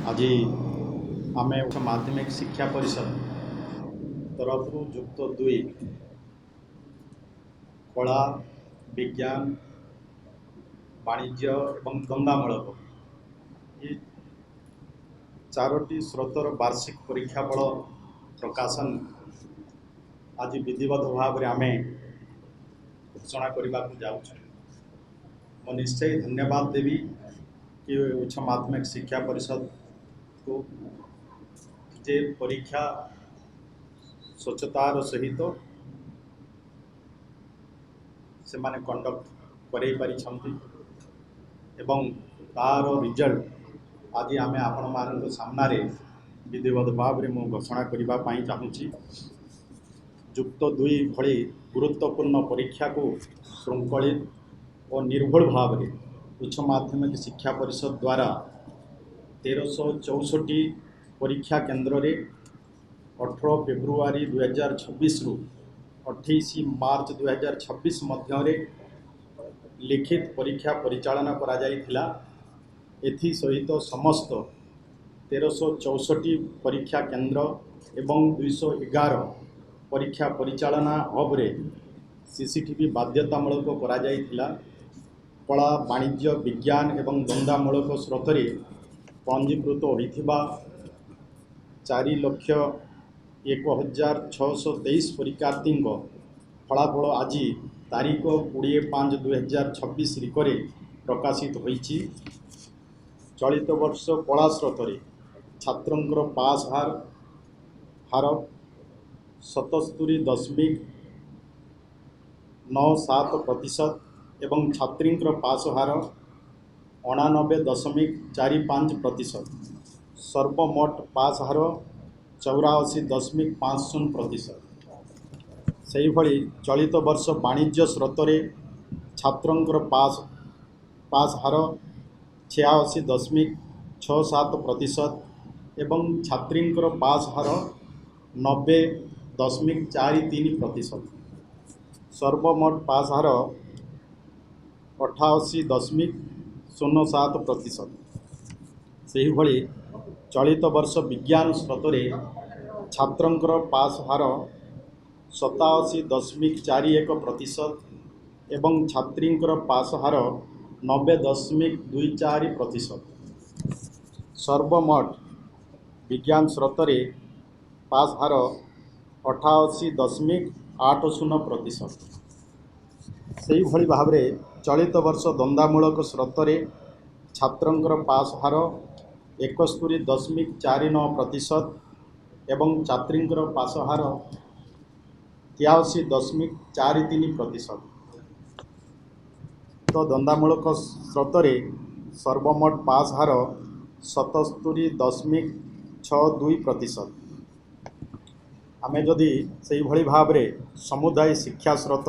आज आम माध्यमिक शिक्षा परिषद तरफ युक्त 2 कला विज्ञान वाणिज्य एवं धंदामूलक ये 4टी स्रोतर वार्षिक परीक्षाफल प्रकाशन आज विधिवत भाव में आम घोषणा करने को जाऊँ। मैं निश्चय धन्यवाद देवी कि उच्च माध्यमिक शिक्षा परिषद को जे परीक्षा स्वच्छतार सहित से माने कंडक्ट करई पारिछंती एवं तार रिजल्ट आज आम आपण मान सामने विधिवत भाव में मुझे घोषणा करने चाहूँगी। युक्त 2 भली गुरुत्वपूर्ण परीक्षा को श्रृंखलित और निर्भुल भाव में उच्च माध्यमिक शिक्षा परिषद द्वारा 1364 परीक्षा केन्द्र रे 18 फेब्रुआरी 2026 रु 28 मार्च 2026 मध्य लिखित परीक्षा परिचालन करा जाइथिला। एथि सहित समस्त 1364 परीक्षा केन्द्र एवं 211 परीक्षा परिचालना हब रे सीसीटीवी बाध्यतामूलक करा जाइथिला। कला वाणिज्य विज्ञान एवं धंदामूलक स्रोत पंजीकृत होइथिबा 4,01,623 परीक्षार्थी फलाफल आज तारीख 20/5/2026 रिकरे प्रकाशित होइछि। चलित वर्ष कला स्रोत छात्रंकर पास हार 77.97% एवं छात्रींकर पास हार 89.45%। सर्वमोट पास हार 84.50%। से भली चलित वर्ष वाणिज्य स्रोत छात्रंकर पास हार 86.67% एवं छात्रींकर पास हार 90.43%। सर्वमोट पास हार 88.07%। से भली चलित वर्ष विज्ञान स्रोत छात्रंकर पास हार 87.41% एवं छात्रींकर पास हार 90.24%। सर्वमोट विज्ञान स्रोत पास हार 88.80%। से भली भाव चलित वर्ष धंदामूलक स्रोत छात्रंकर पास हार 71.49% एवं छात्रींकर पास हार 83.43%। तो धंदामूलक स्रोत सर्वमोट पास हार 77.62%। आम जदि से भली भाव समुदाय शिक्षा स्रोत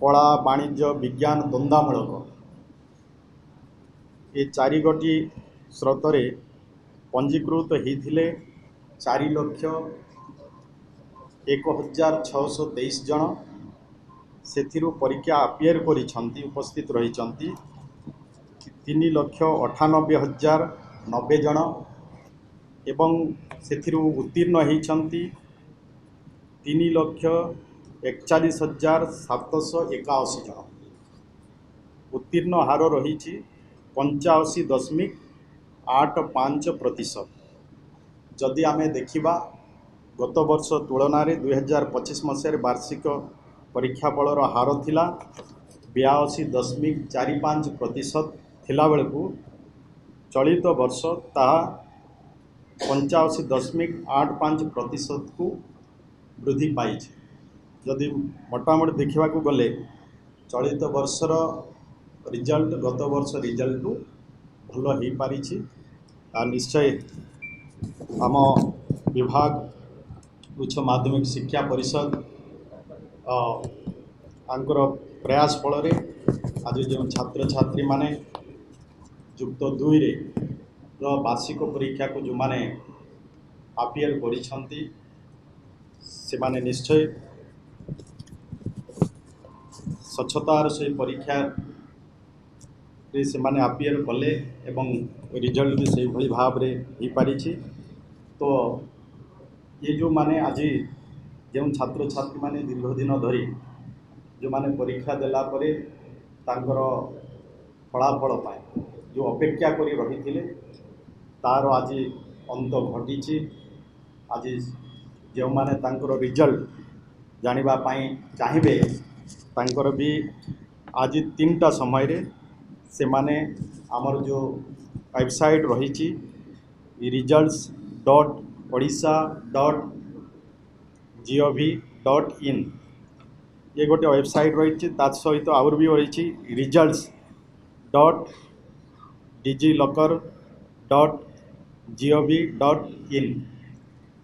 कला वाणिज्य विज्ञान धंदामूलक ये 4 गोटी स्रोत पंजीकृत होते 4,01,623 जन से परीक्षा अपियर करिछंती उपस्थित रही 3,98,090 जन एवं से उत्तीर्ण होती 3,41,781 जन। उत्तीर्ण हार रही 85.85%। जदि आम देखा गत वर्ष तुलन में 2025 मसीह वार्षिक परीक्षाफल हार थिला 82.45% थिला बेलू चलित वर्ष ताहा 85.85% को वृद्धि पाई। जदि मोटामोटी देखा गले चलित वर्षर रिजल्ट गत वर्ष रिजल्ट भल हो पारी। निश्चय आम विभाग उच्च माध्यमिक शिक्षा परिषद आंकर प्रयास फल आज जो छात्र छात्री माने युक्त 2 वार्षिक परीक्षा को जो माने अपियर करिछंती से माने निश्चय स्वच्छतार से परीक्षा ସେମାନେ ଆପିୟର କଲେ ଏବଂ ରିଜଲ୍ଟ ବି ସେଇଭଳି ଭାବରେ ହେଇପାରିଛି। ତ ये जो माने आज जो छात्र छात्री माने दीर्घ दिन धरी जो माने परीक्षा देला परे तांकर फलाफल पाए जो अपेक्षा करी रही तार आज अंत घटी। आज जो माने तांकर रिजल्ट जानिबा पाई चाहिए तांकर भी आज 3टा समय रे से माने आमर जो वेबसाइट रही results.odisha.gov.in ये गोटे वेबसाइट रही सहित आउर भी रही results.digillocker.gov.in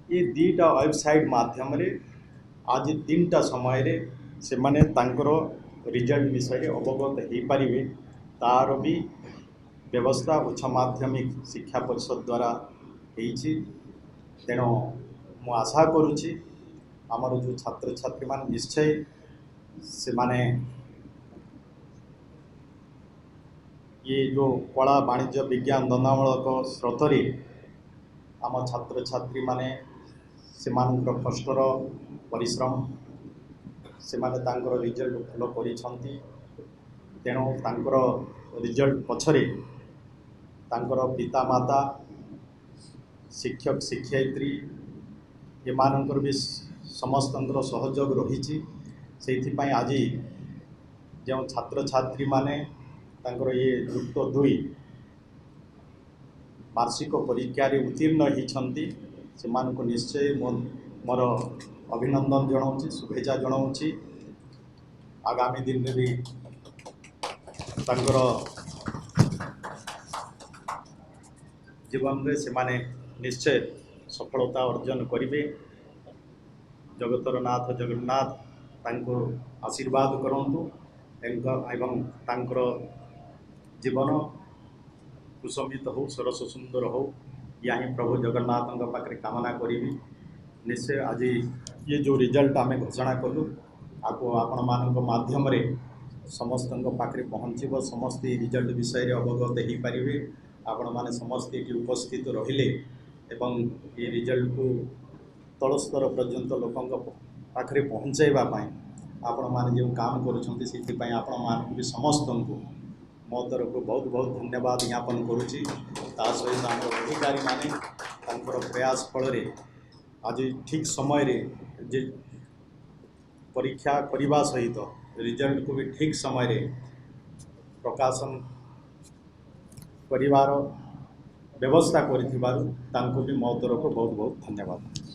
ये 2टा वेबसाइट माध्यम रे आज 3टा समय रे से माने तांकर रिजल्ट विषय अवगत हो पारे तार भी व्यवस्था उच्च माध्यमिक शिक्षा परिषद द्वारा होती। तेणु मु आशा करुच्ची आमर जो छात्र छात्री मान निश्चय से माने ये जो कला वाणिज्य विज्ञान धंदामूलक स्रोतरे आम छात्र छात्री माने से कष्टर परिश्रम से माने तांकर रिजल्ट भल करिसंती। तेणु तांकर रिजल्ट पछरे तांकर पिता माता शिक्षक शिक्षयित्री एमानंकर भी समस्तंकर सहयोग रही। आज जो छात्र छात्री माने तांकर ये युक्त 2 वार्षिक परीक्षा रे उत्तीर्ण होती से निश्चय मोर अभिनंदन जनाऊँ शुभेच्छा जनाऊँ। आगामी दिन में भी तांकर जीवन में से माने निश्चय सफलता अर्जन करेंगे। जगतर नाथ जगन्नाथ तांको आशीर्वाद करंतु एवं तांकर जीवन कुसुमित हो सरस सुंदर हो या ही प्रभु जगन्नाथ पाखे कामना करी। निश्चय आज ये जो रिजल्ट आम घोषणा कलु आपको आपण मान माध्यम रे समस्त पाखे पहुँचब समस्त रिजल्ट विषय अवगत हो पारे। आपण माने समस्त ये उपस्थित रहिले एवं ये रिजल्ट को तल स्तर पर्यंत लोकों पाखे पहुँचाइवाई आपण माने जो काम करुँचे से आपण मान भी समस्त को मो तरफ बहुत बहुत धन्यवाद ज्ञापन करुच्ची। ता सहित आम अधिकारी माने प्रयास फल आज ठीक समय रे जे परीक्षा करने सहित रिजल्ट को भी ठीक समय रे प्रकाशन करिवार व्यवस्था करिथिबारु तांको भी मो तरफ बहुत बहुत धन्यवाद।